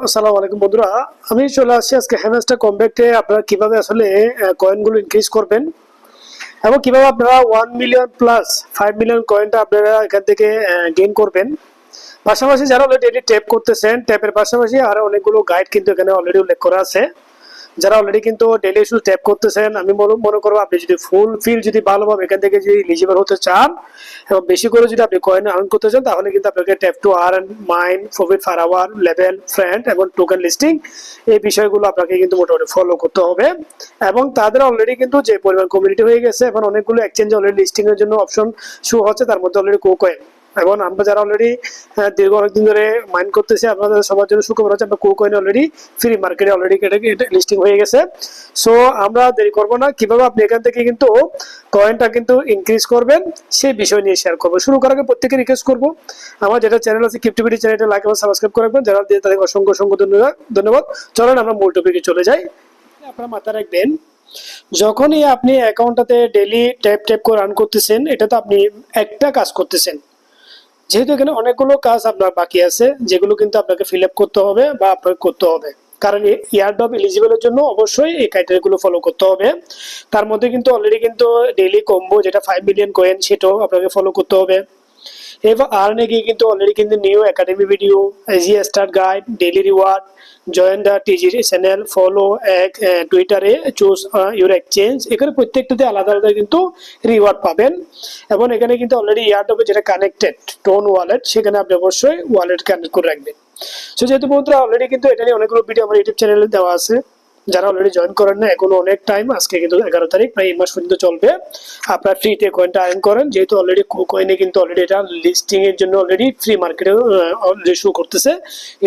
আসসালামু আলাইকুম বন্ধুরা। আমি চলে আসছি আজকে হ্যামস্টার কমব্যাক্টে আপনারা কিভাবে আসলে কয়েনগুলো ইনক্রিজ করবেন এবং কিভাবে আপনারা 1 মিলিয়ন প্লাস 5 মিলিয়ন কয়েনটা আপনারা এখান থেকে গেইন করবেন। পাশাপাশি যারা অলরেডি ট্যাপ করতেছেন, ট্যাপের পাশাপাশি আরো অনেকগুলো গাইড কিন্তু এখানে অলরেডি উল্লেখ করা আছে। যারা অলরেডি কিন্তু ডেইলি শুধু ট্যাপ করতেছেন, আমি মনে করবো আপনি যদি ফুল ফিল যদি ভালোভাবে এখান থেকে যদি এলিজিবল হতে চান এবং বেশি করে যদি আপনি কয়েন আর্ন করতে চান, তাহলে কিন্তু আপনাকে tap to earn, mine, profit per hour, level, friend এবং টোকেন লিস্টিং এই বিষয়গুলো আপনাকে কিন্তু মোটামুটি ফলো করতে হবে। এবং তাদের অলরেডি কিন্তু যে পরিমাণ কমিউনিটি হয়ে গেছে, এখন অনেকগুলো এক্সচেঞ্জ অলরেডি লিস্টিং এর জন্য অপশন শো হচ্ছে, তার মধ্যে অলরেডি কোকয়েন। এবং আমরা যারা অলরেডি দীর্ঘ অনেকদিন ধরে মাইন্ড করতেছি, আপনাদের সবার জন্য সুখবর হচ্ছে আমরা কোকয়েন অলরেডি ফ্রি মার্কেটে অলরেডি লিস্টিং হয়ে গেছে। সো আমরা দেরি করবো না, কিভাবে আপনি এখান থেকে কিন্তু কয়েনটা কিন্তু ইনক্রিজ করবেন সেই বিষয় নিয়ে শেয়ার করবো। শুরু করার আগে প্রত্যেকে রিকোয়েস্ট করবো, আমার যেটা চ্যানেল আছে ক্রিপ্টোবিডি চ্যানেলটা লাইক এবং সাবস্ক্রাইব করে রাখবেন। যারা দিয়ে তাদেরকে অসংখ্য অসংখ্য ধন্যবাদ। চলেন আমরা মূল টপিকে চলে যাই। আপনারা মাথায় রাখবেন, যখনই আপনি অ্যাকাউন্টটাতে ডেইলি ট্যাপ ট্যাপ করে রান করতেছেন, এটা তো আপনি একটা কাজ করতেছেন, যেহেতু এখানে অনেকগুলো কাজ আপনার বাকি আছে যেগুলো কিন্তু আপনাকে ফিল আপ করতে হবে বা আপনাকে করতে হবে। কারণ এয়ারড্রপ এলিজিবলের জন্য অবশ্যই এই ক্রাইটেরিয়াগুলো ফলো করতে হবে। তার মধ্যে কিন্তু অলরেডি কিন্তু ডেইলি কম্বো যেটা 5 মিলিয়ন কয়েন, সেটাও আপনাকে ফলো করতে হবে। এবার আর্নে গিয়ে কিন্তু অলরেডি কিন্তু new academy video, easy start guide, daily reward, join the টিজি channel, follow টুইটারে, চুজ ইউর এক্সচেঞ্জ, এখানে প্রত্যেকটাতে আলাদা আলাদা কিন্তু রিওয়ার্ড পাবেন। এবং এখানে কিন্তু অলরেডি এয়ারড্রপে যেটা কানেক্টেড টোন ওয়ালেট, সেখানে আপনি অবশ্যই ওয়ালেট কানেক্ট করে রাখবেন। সো যেহেতু বন্ধুরা অলরেডি কিন্তু এটা নিয়ে অনেকগুলো ভিডিও আমার ইউটিউব চ্যানেলে দেওয়া আছে, যারা অলরেডি জয়েন করেন না এখনো অনেক টাইম, আজকে কিন্তু 11 তারিখ, প্রায় এই মাস পর্যন্ত চলবে। আপনার ফ্রিতে কয়েনটা আর্ন করেন, যেহেতু অলরেডি কয়েনে কিন্তু অলরেডি এটা লিস্টিং এর জন্য অলরেডি ফ্রি মার্কেটে অলরেডি শো করতেছে।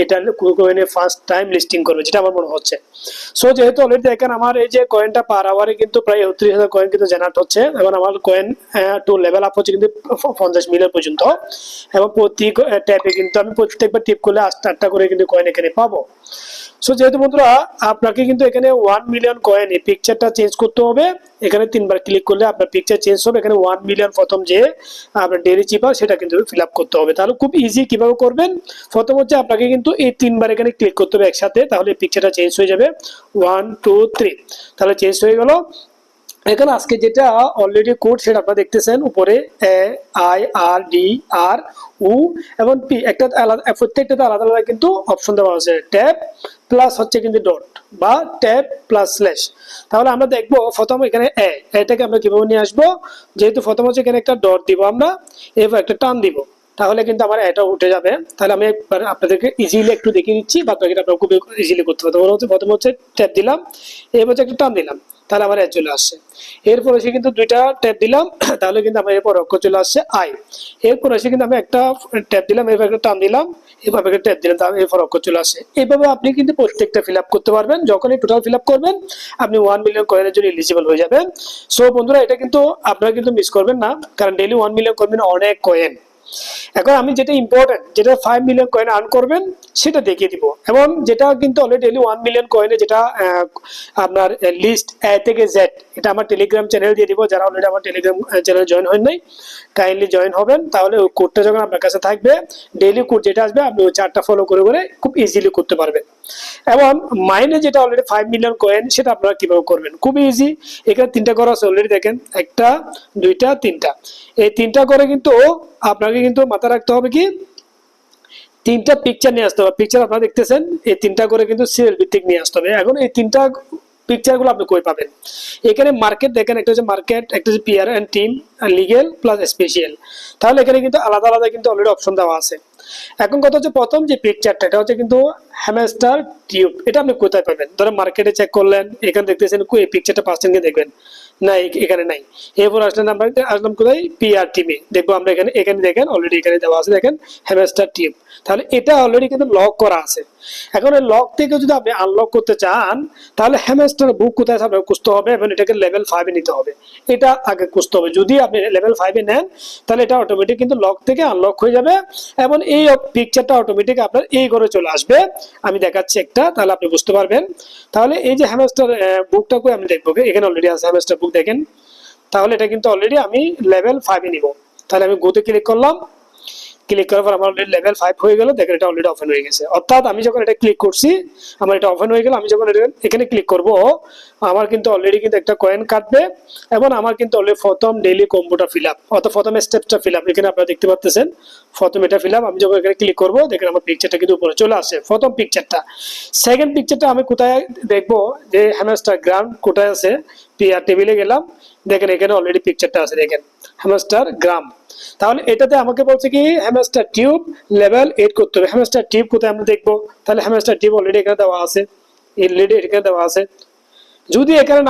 এটা কয়েনে ফার্স্ট টাইম লিস্টিং করবে, যেটা আমার মনে হচ্ছে। সো যেহেতু অলরেডি দেখেন আমার এই যে কয়েনটা পার আওয়ারে কিন্তু প্রায় ৩৬,০০০ কয়েন কিন্তু জেনারেট হচ্ছে, এবং আমার কয়েন টু লেভেল আপ হচ্ছে কিন্তু 50 মিলিয়ন পর্যন্ত। এবং প্রতি ট্যাপে কিন্তু আমি প্রত্যেকবার টিপ করলে 8টা করে কিন্তু কয়েন এখানে পাবো। সো যেহেতু বন্ধুরা আপনাকে কিন্তু এখানে 1 মিলিয়ন কয়েন এই পিকচারটা চেঞ্জ করতে হবে। এখানে 3বার ক্লিক করলে আপনার পিকচার চেঞ্জ হবে। এখানে 1 মিলিয়ন প্রথম যে আপনার ডেইলি চিপার, সেটা কিন্তু ফিল আপ করতে হবে। তাহলে খুব ইজি কিভাবে করবেন, প্রথম হচ্ছে আপনাকে কিন্তু এই 3বার এখানে ক্লিক করতে হবে একসাথে, তাহলে পিকচারটা চেঞ্জ হয়ে যাবে। 1 2 3, তাহলে চেঞ্জ হয়ে গেল। এখানে আজকে যেটা অলরেডি কোড, সেটা আপনারা দেখতেছেন উপরে AIRDRU এবং পি, একটা আলাদা, প্রত্যেকটাতে আলাদা আলাদা কিন্তু অপশন দেওয়া আছে। ট্যাব প্লাস হচ্ছে কিন্তু ডট বা ট্যাব প্লাস স্ল্যাশ। তাহলে আমরা দেখবো প্রথম এখানে এটাকে আমরা কিভাবে নিয়ে আসবো। যেহেতু প্রথম হচ্ছে এখানে একটা ডট দিব আমরা, এবার একটা টান দিব, তাহলে কিন্তু আমার এটা উঠে যাবে। তাহলে আমি আপনাদেরকে ইজিলি একটু দেখিয়ে দিচ্ছি, বাদ বাকিটা আপনারা খুব ইজিলি করতে পারবেন। প্রথম হচ্ছে ট্যাব দিলাম, এবার হচ্ছে একটা টান দিলাম, তাহলে আমার চলে আসছে। এরপর এসে কিন্তু 2টা ট্যাপ দিলাম, তাহলে কিন্তু আমার এরপর অক্ষর চলে আসছে আই। এরপর এসে কিন্তু আমি একটা ট্যাপ দিলাম, এরপর একটা টান দিলাম, এভাবে একটা ট্যাপ দিলাম, তাহলে এরপর অক্ষর চলে আসছে। এইভাবে আপনি কিন্তু প্রত্যেকটা ফিল আপ করতে পারবেন। যখনই টোটাল ফিল আপ করবেন, আপনি 1 মিলিয়ন কয়েনের জন্য এলিজিবল হয়ে যাবেন। সো বন্ধুরা এটা কিন্তু আপনারা কিন্তু মিস করবেন না, কারণ ডেইলি 1 মিলিয়ন করবেন অনেক কয়েন। এখন আমি যেটা ইম্পর্টেন্ট, যেটা 5 মিলিয়ন কয়েন আর্ন করবেন সেটা দেখিয়ে দিব। এবং যেটা কিন্তু অলরেডি 1 মিলিয়ন কয়েনে যেটা আপনার লিস্ট এ থেকে জেড, এটা আমার টেলিগ্রাম চ্যানেল দিয়ে দিব। যারা অলরেডি আমার টেলিগ্রাম চ্যানেল জয়েন হন নাই, কাইন্ডলি জয়েন হবেন। তাহলে ওই কোডটা যখন আপনার কাছে থাকবে, ডেইলি কোড যেটা আসবে, আপনি ওই চারটা ফলো করে করে খুব ইজিলি করতে পারবেন। এবং মাইনে যেটা অলরেডি 5 মিলিয়ন কয়েন, সেটা আপনারা কিভাবে করবেন, খুবই ইজি। এখানে 3টা করা আছে অলরেডি, দেখেন 1টা 2টা 3টা। এই 3টা করে কিন্তু আপনাকে কিন্তু মাথায় রাখতে হবে কি, 3টা পিকচার নিয়ে আসতে হবে। পিকচার আপনারা দেখতেছেন, এই 3টা করে কিন্তু সিরিয়াল ভিত্তিক নিয়ে আসতে হবে। এখন এই 3টা পিকচার গুলো আপনি কই পাবেন, এখানে মার্কেট দেখেন, একটা হচ্ছে মার্কেট, একটা হচ্ছে PR and team, legal plus special. তাহলে এখানে কিন্তু আলাদা আলাদা কিন্তু অলরেডি অপশন দেওয়া আছে। এখন কথা হচ্ছে প্রথম যে পিকচারটা, এটা হচ্ছে কিন্তু হ্যামস্টার টিউব। এটা আপনি কোথায় পাবেন, ধরেন মার্কেটে চেক করলেন, এখানে দেখতেছেন এই পিকচারটা 5 গিয়ে দেখবেন না, এখানে নাই। এরপর আসলেন, আমরা আসলাম কোথায়, পিআর টিমে, দেখবো আমরা এখানে, এখানে দেখেন অলরেডি এখানে দেওয়া আছে, দেখেন হ্যামস্টার টিউব। তাহলে এটা অলরেডি কিন্তু লক করা আছে। এখন এই লক থেকে যদি আপনি আনলক করতে চান, তাহলে হ্যামস্টার বুক কোথায় আপনাকে খুঁজতে হবে এবং এটাকে লেভেল 5-এ নিতে হবে। এটা আগে খুঁজতে হবে। যদি আপনি লেভেল 5-এ নেন, তাহলে এটা অটোমেটিক কিন্তু লক থেকে আনলক হয়ে যাবে এবং এই পিকচারটা অটোমেটিক আপনার এই ঘরে চলে আসবে। আমি দেখাচ্ছি একটা, তাহলে আপনি বুঝতে পারবেন। তাহলে এই যে হ্যামস্টার বুকটাকে আমি দেখবো, এখানে অলরেডি আছে হ্যামস্টার বুক, দেখেন। তাহলে এটা কিন্তু অলরেডি আমি লেভেল 5-এ নিব। তাহলে আমি গোতে ক্লিক করলাম, ক্লিক করার পর আমার অলরেডি লেভেল 5 হয়ে গেল, দেখেন এটা অলরেডি ওপেন হয়ে গেছে। অর্থাৎ আমি যখন এটা ক্লিক করছি আমার এটা ওপেন হয়ে গেল, আমি যখন এখানে ক্লিক করব আমার কিন্তু অলরেডি কিন্তু একটা কয়েন কাটবে এবং আমার কিন্তু অলরেডি প্রথম ডেইলি কম্বোটা ফিল আপ, অর্থাৎ প্রথম স্টেপটা ফিল আপ এখানে আপনারা দেখতে পাচ্ছেন। প্রথম এটা ফিল আপ, আমি যখন এখানে ক্লিক করব দেখেন আমার পিকচারটা কিন্তু উপরে চলে আসে, প্রথম পিকচারটা। সেকেন্ড পিকচারটা আমি কোথায় দেখবো যে হ্যামস্টার গ্রাম কোথায় আছে, পিআর টেবিলে গেলাম, দেখেন এখানে অলরেডি পিকচারটা আছে, দেখেন হ্যামস্টার গ্রাম। তাহলে এটাতে আমাকে বলছে কি হ্যামস্টার টিউব লেভেল 8 করতে হবে। হ্যামস্টার টিউব কোথায় আমরা দেখবো, তাহলে হ্যামস্টার টিউব অলরেডি এখানে দেওয়া আছে, অলরেডি এখানে দেওয়া আছে। যদি এখানে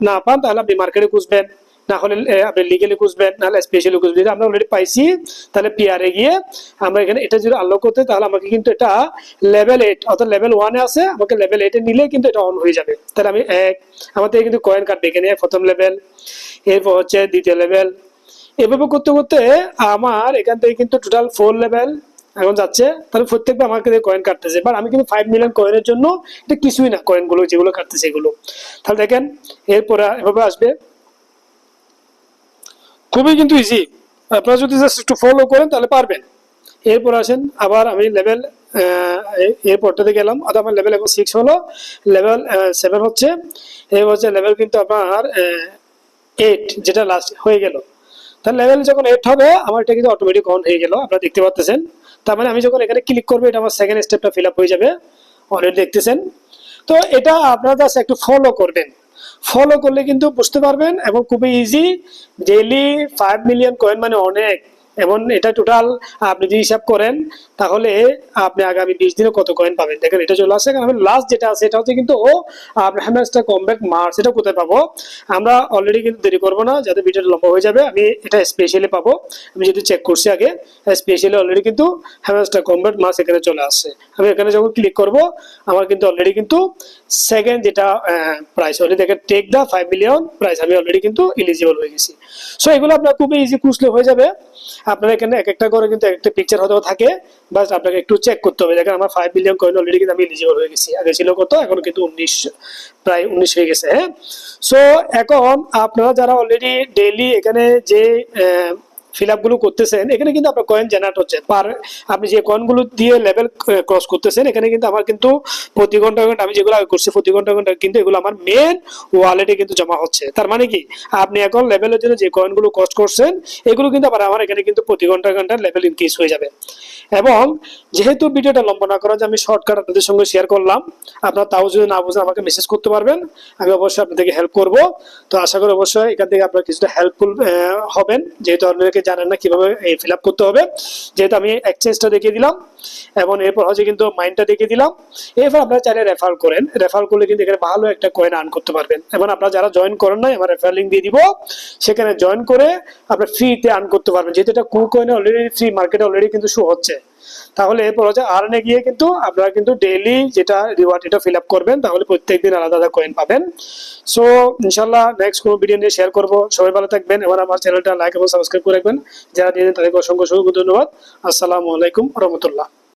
না পান তাহলে আপনি মার্কেটে খুঁজবেন, না হলে আপনি লিগেলি খুঁজবেন, নাহলে স্পেশালি খুঁজবেন। যদি আমরা অলরেডি পাইছি তাহলে পিআরে গিয়ে আমরা এখানে এটা যদি আনলক করতে, তাহলে আমাকে কিন্তু এটা লেভেল 8 অর্থাৎ লেভেল 1 এ আছে, আমাকে লেভেল 8 এ নিলে কিন্তু এটা অন হয়ে যাবে। তাহলে আমি আমার থেকে কিন্তু কয়েন কাটবে এখানে প্রথম লেভেল, এরপর হচ্ছে দ্বিতীয় লেভেল, এভাবে করতে করতে আমার এখান থেকে কিন্তু টোটাল 4 লেভেল এখন যাচ্ছে। তাহলে প্রত্যেকবার আমাকে কয়েন কাটতেছে, বাট আমি কিন্তু 5 মিলিয়ন কয়েনের জন্য এটা কিছুই না, কয়েনগুলো যেগুলো কাটতেছে এগুলো। তাহলে দেখেন এরপরে এভাবে আসবে, খুবই কিন্তু ইজি, আপনারা যদি জাস্ট একটু ফলো করেন তাহলে পারবেন। এরপর আসেন আবার আমি লেভেল এরপরটাতে গেলাম, অর্থাৎ আমার লেভেল এখন 6 হলো, লেভেল 7 হচ্ছে, এই হচ্ছে লেভেল কিন্তু আপনার 8 যেটা লাস্ট হয়ে গেল। তাহলে লেভেল যখন 8 হবে আমার এটা কিন্তু অটোমেটিক অন হয়ে গেল, আপনারা দেখতে পাচ্ছেন। তার মানে আমি যখন এখানে ক্লিক করবো এটা আমার সেকেন্ড স্টেপটা ফিল আপ হয়ে যাবে, অলরেডি দেখতেছেন। তো এটা আপনারা জাস্ট একটু ফলো করবেন, ফলো করলে কিন্তু বুঝতে পারবেন এবং খুবই ইজি। ডেইলি 5 মিলিয়ন কয়েন মানে অনেক, এবং এটা টোটাল আপনি যদি হিসাব করেন তাহলে আপনি আগামী 20 দিনে কত কয়েন পাবেন। দেখেন এটা চলে আসে, কারণ লাস্ট যেটা আছে এটা হচ্ছে কিন্তু আপনার হ্যামস্টার কমব্যাক মার্স, এটা কোথায় পাবো আমরা অলরেডি কিন্তু দেরি করবো না, যাতে ভিডিওটা লম্বা হয়ে যাবে। আমি এটা স্পেশালি পাবো, আমি যদি চেক করছি আগে স্পেশালি অলরেডি কিন্তু হ্যামস্টার কমব্যাক মার্স এখানে চলে আসছে। আমি এখানে যখন ক্লিক করব আমার কিন্তু অলরেডি কিন্তু সেকেন্ড যেটা প্রাইস অলরেডি দেখেন টেক দা 5 মিলিয়ন প্রাইস, আমি অলরেডি কিন্তু এলিজিবল হয়ে গেছি। সো এগুলো আপনার খুবই ইজি খুঁজলে হয়ে যাবে। আপনার এখানে এক একটা করে কিন্তু একটা পিকচার হতেও থাকে, বাস আপনাকে একটু চেক করতে হবে। দেখেন আমার 5 মিলিয়ন কয়েন অলরেডি কিন্তু আমি এলিজিবল হয়ে গেছি, আগে ছিল কত, এখন কিন্তু 19, প্রায় 19 হয়ে গেছে। হ্যাঁ, সো এখন আপনারা যারা অলরেডি ডেইলি এখানে যে ফিল আপ গুলো করতেছেন, এখানে কিন্তু আপনার কয়েন জেনারেট হচ্ছে পার, আপনি যে কয়েনগুলো দিয়ে লেভেল ক্রস করতেছেন এখানে কিন্তু আমার কিন্তু প্রতি ঘন্টা ঘন্টা আমি যেগুলো আগে করছি প্রতি ঘন্টা ঘন্টা কিন্তু এগুলো আমার মেন ওয়ালেটে কিন্তু জমা হচ্ছে। তার মানে কি আপনি এখন লেভেলের জন্য যে কয়েনগুলো কস্ট করছেন এগুলো কিন্তু আবার আমার এখানে কিন্তু প্রতি ঘন্টা ঘন্টা লেভেল ইনক্রিজ হয়ে যাবে। এবং যেহেতু ভিডিওটা লম্বা না করা, যে আমি শর্টকাট আপনাদের সঙ্গে শেয়ার করলাম, আপনারা তাও যদি না বুঝেন আমাকে মেসেজ করতে পারবেন, আমি অবশ্যই আপনাদেরকে হেল্প করব। তো আশা করি অবশ্যই এখান থেকে আপনারা কিছুটা হেল্পফুল হবেন, যেহেতু অনেকে জানেন না কিভাবে ফিল আপ করতে হবে। যেহেতু আমি এক্সচেঞ্জটা দেখিয়ে দিলাম এবং এরপর হচ্ছে কিন্তু মাইন্ডটা দেখিয়ে দিলাম। এরপর আপনারা চাইলে রেফার করেন, রেফার করলে কিন্তু এখানে ভালো একটা কয়েন আর্ন করতে পারবেন। এবং আপনারা যারা জয়েন করেন নাই আমার রেফার লিঙ্ক দিয়ে দিব, সেখানে জয়েন করে আপনারা ফ্রিতে আর্ন করতে পারবেন, যেহেতু এটা কুকয়েনে অলরেডি ফ্রি মার্কেটে অলরেডি কিন্তু শো হচ্ছে। তাহলে এরপর হচ্ছে আর্নে গিয়ে কিন্তু আপনারা কিন্তু ডেইলি যেটা রিওয়ার্ড এটা ফিল আপ করবেন, তাহলে প্রত্যেকদিন আলাদা আলাদা কয়েন পাবেন। সো ইনশাল্লাহ নেক্সট কোনো ভিডিও নিয়ে শেয়ার করবো। সবাই ভালো থাকবেন এবং আমার চ্যানেলটা লাইক এবং সাবস্ক্রাইব করে রাখবেন। যারা দিয়েছেন তাদেরকে অসংখ্য ধন্যবাদ। আসসালামু আলাইকুম রহমতুল্লাহ।